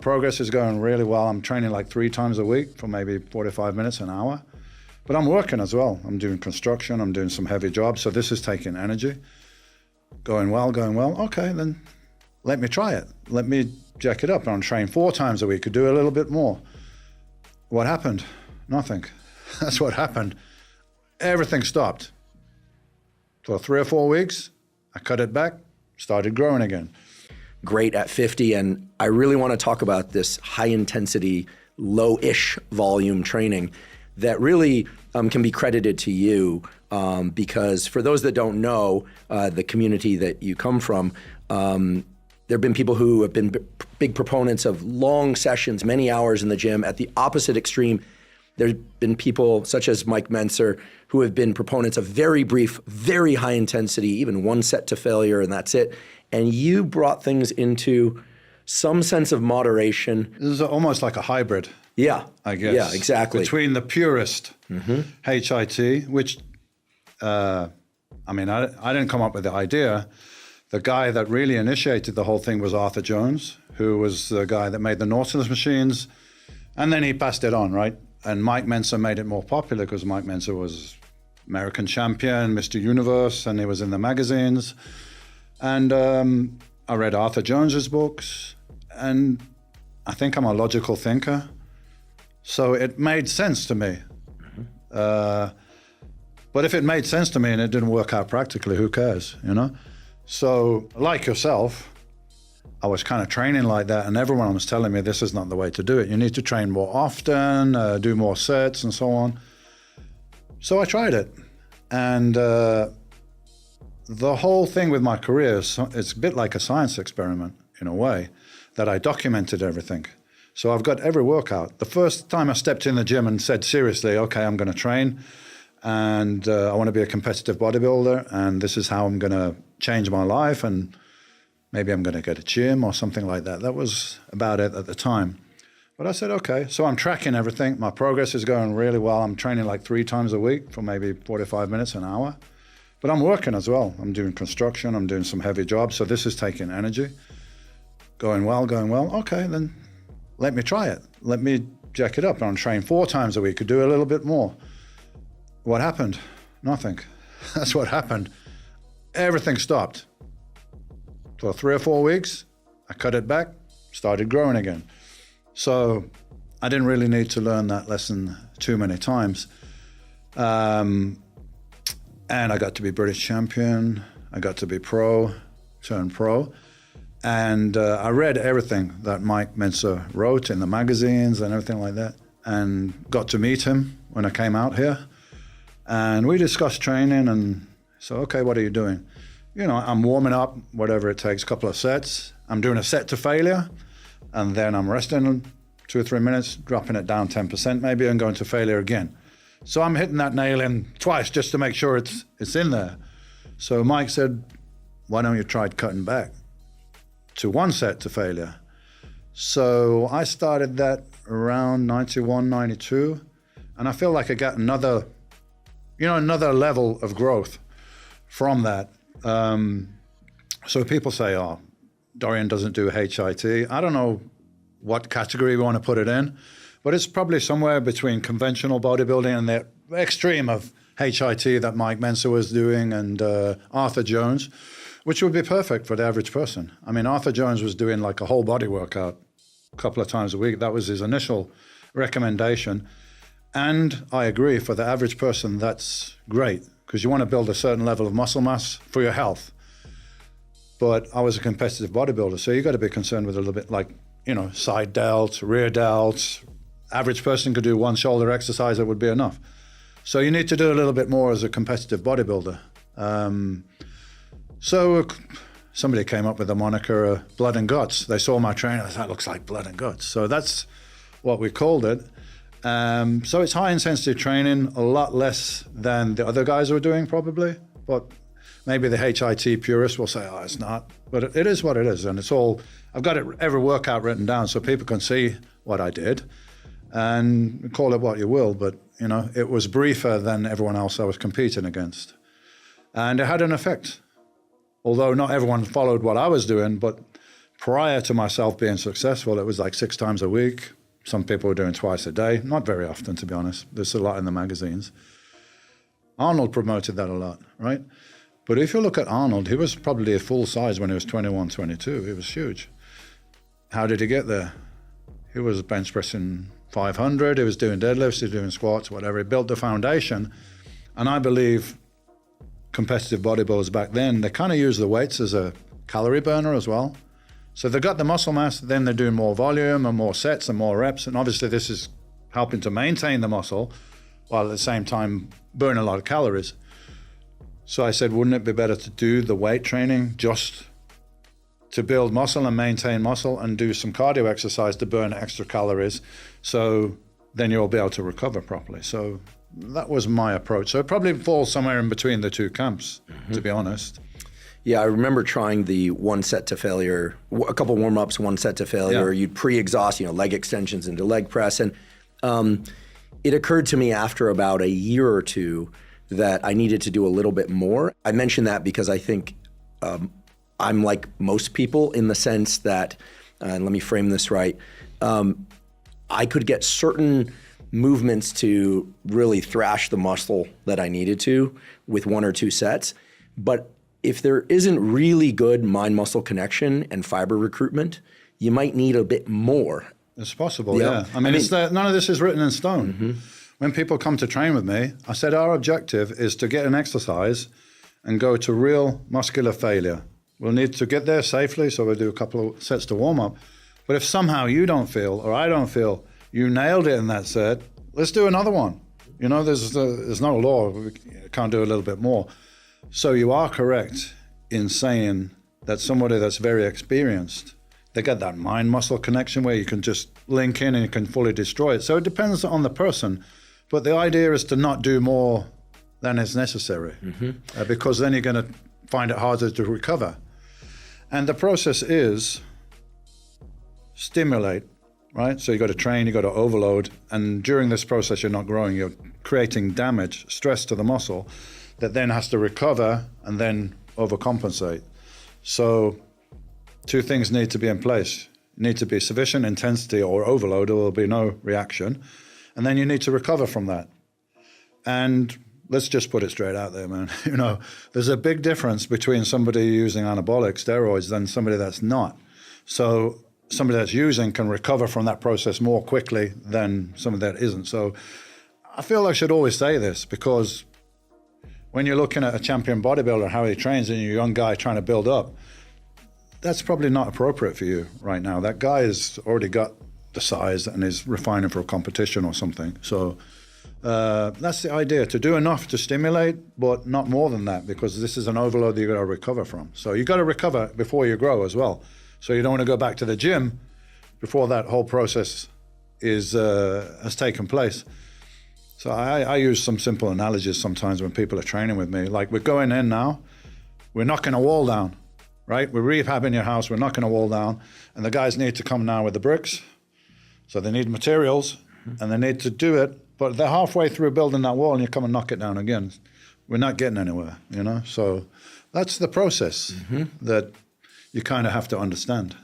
Progress is going really well. I'm training like 3 times a week for maybe 45 minutes, an hour. But I'm working as well. I'm doing construction, I'm doing some heavy jobs, so this is taking energy. Going well. Okay, then let me try it. Let me jack it up. I'm training 4 times a week, could do a little bit more. What happened? Nothing. That's what happened. Everything stopped. For 3 or 4 weeks, I cut it back, started growing again. Great at 50, and I really want to talk about this high-intensity, low-ish volume training that really can be credited to you because for those that don't know the community that you come from, there have been people who have been big proponents of long sessions, many hours in the gym. At the opposite extreme, there's been people such as Mike Mentzer who have been proponents of very brief, very high intensity, even 1 set to failure, and that's it. And you brought things into some sense of moderation. This is almost like a hybrid. Yeah, I guess. Yeah, exactly. Between the purist HIT, which, I didn't come up with the idea. The guy that really initiated the whole thing was Arthur Jones, who was the guy that made the Nautilus machines. And then he passed it on, right? And Mike Mentzer made it more popular because Mike Mentzer was American champion, Mr. Universe, and he was in the magazines. And I read Arthur Jones's books, and I think I'm a logical thinker. So it made sense to me. But if it made sense to me and it didn't work out practically, who cares, you know? So like yourself, I was kind of training like that, and everyone was telling me this is not the way to do it. You need to train more often, do more sets and so on. So I tried it. And the whole thing with my career, it's a bit like a science experiment in a way, that I documented everything. So I've got every workout. The first time I stepped in the gym and said, seriously, okay, I'm going to train and I want to be a competitive bodybuilder and this is how I'm going to change my life and maybe I'm going to get a gym or something like that. That was about it at the time. But I said, okay, so I'm tracking everything. My progress is going really well. I'm training like 3 times a week for maybe 45 minutes, an hour. But I'm working as well. I'm doing construction, I'm doing some heavy jobs, so this is taking energy. Going well. Okay, then let me try it. Let me jack it up. I'm training 4 times a week, could do a little bit more. What happened? Nothing. That's what happened. Everything stopped. For 3 or 4 weeks, I cut it back, started growing again. So I didn't really need to learn that lesson too many times. And I got to be British champion. I got to be turned pro. And I read everything that Mike Mentzer wrote in the magazines and everything like that, and got to meet him when I came out here. And we discussed training and so, okay, what are you doing? You know, I'm warming up, whatever it takes, a couple of sets. I'm doing a set to failure, and then I'm resting 2 or 3 minutes, dropping it down 10% maybe, and going to failure again. So I'm hitting that nail in twice just to make sure it's in there. So Mike said, why don't you try cutting back to 1 set to failure? So I started that around 91, 92, and I feel like I got another level of growth from that. So people say, oh, Dorian doesn't do HIT. I don't know what category we want to put it in, but it's probably somewhere between conventional bodybuilding and the extreme of HIT that Mike Mentzer was doing and Arthur Jones, which would be perfect for the average person. I mean, Arthur Jones was doing like a whole body workout a couple of times a week. That was his initial recommendation. And I agree, for the average person, that's great because you want to build a certain level of muscle mass for your health. But I was a competitive bodybuilder, so you got to be concerned with a little bit like, you know, side delts, rear delts. Average person could do 1 shoulder exercise, that would be enough. So you need to do a little bit more as a competitive bodybuilder. So somebody came up with the moniker Blood and Guts. They saw my training, that looks like blood and guts. So that's what we called it. So it's high intensity training, a lot less than the other guys were doing probably, but maybe the HIT purists will say, oh, it's not, but it is what it is. And it's all, I've got every workout written down so people can see what I did and call it what you will, but you know, it was briefer than everyone else I was competing against. And it had an effect. Although not everyone followed what I was doing, but prior to myself being successful, it was like 6 times a week. Some people were doing twice a day. Not very often, to be honest. There's a lot in the magazines. Arnold promoted that a lot, right? But if you look at Arnold, he was probably a full size when he was 21, 22. He was huge. How did he get there? He was bench pressing 500. He was doing deadlifts. He was doing squats, whatever. He built the foundation. And I believe competitive bodybuilders back then, they kind of used the weights as a calorie burner as well. So they got the muscle mass, then they're doing more volume and more sets and more reps. And obviously this is helping to maintain the muscle while at the same time burn a lot of calories. So I said, wouldn't it be better to do the weight training just to build muscle and maintain muscle and do some cardio exercise to burn extra calories, so then you'll be able to recover properly. So that was my approach. So it probably falls somewhere in between the two camps, to be honest. Yeah, I remember trying the 1 set to failure, a couple warm-ups, 1 set to failure. Yeah. You'd pre-exhaust, leg extensions into leg press. And it occurred to me after about a year or two that I needed to do a little bit more. I mention that because I think I'm like most people in the sense that, and let me frame this right, I could get certain movements to really thrash the muscle that I needed to with 1 or 2 sets. But if there isn't really good mind-muscle connection and fiber recruitment, you might need a bit more. It's possible, yeah. I mean, none of this is written in stone. When people come to train with me, I said our objective is to get an exercise and go to real muscular failure. We'll need to get there safely, so we'll do a couple of sets to warm up. But if somehow you don't feel, or I don't feel, you nailed it in that set, let's do another one. There's no law, we can't do a little bit more. So you are correct in saying that somebody that's very experienced, they get that mind-muscle connection where you can just link in and you can fully destroy it. So it depends on the person. But the idea is to not do more than is necessary, because then you're going to find it harder to recover. And the process is stimulate, right? So you got to train, you got to overload. And during this process, you're not growing. You're creating damage, stress to the muscle that then has to recover and then overcompensate. So 2 things need to be in place. You need to be sufficient intensity or overload, or there'll be no reaction. And then you need to recover from that. And let's just put it straight out there, man. There's a big difference between somebody using anabolic steroids than somebody that's not. So somebody that's using can recover from that process more quickly than somebody that isn't. So I feel I should always say this, because when you're looking at a champion bodybuilder, how he trains, and you're a young guy trying to build up, that's probably not appropriate for you right now. That guy has already got the size and is refining for a competition or something. So that's the idea, to do enough to stimulate, but not more than that, because this is an overload that you've got to recover from. So you've got to recover before you grow as well. So you don't want to go back to the gym before that whole process has taken place. So I use some simple analogies sometimes when people are training with me. Like, we're going in now, we're knocking a wall down, right? We're rehabbing your house, we're knocking a wall down, and the guys need to come now with the bricks. So they need materials, and they need to do it, but they're halfway through building that wall and you come and knock it down again. We're not getting anywhere, So that's the process that you kind of have to understand.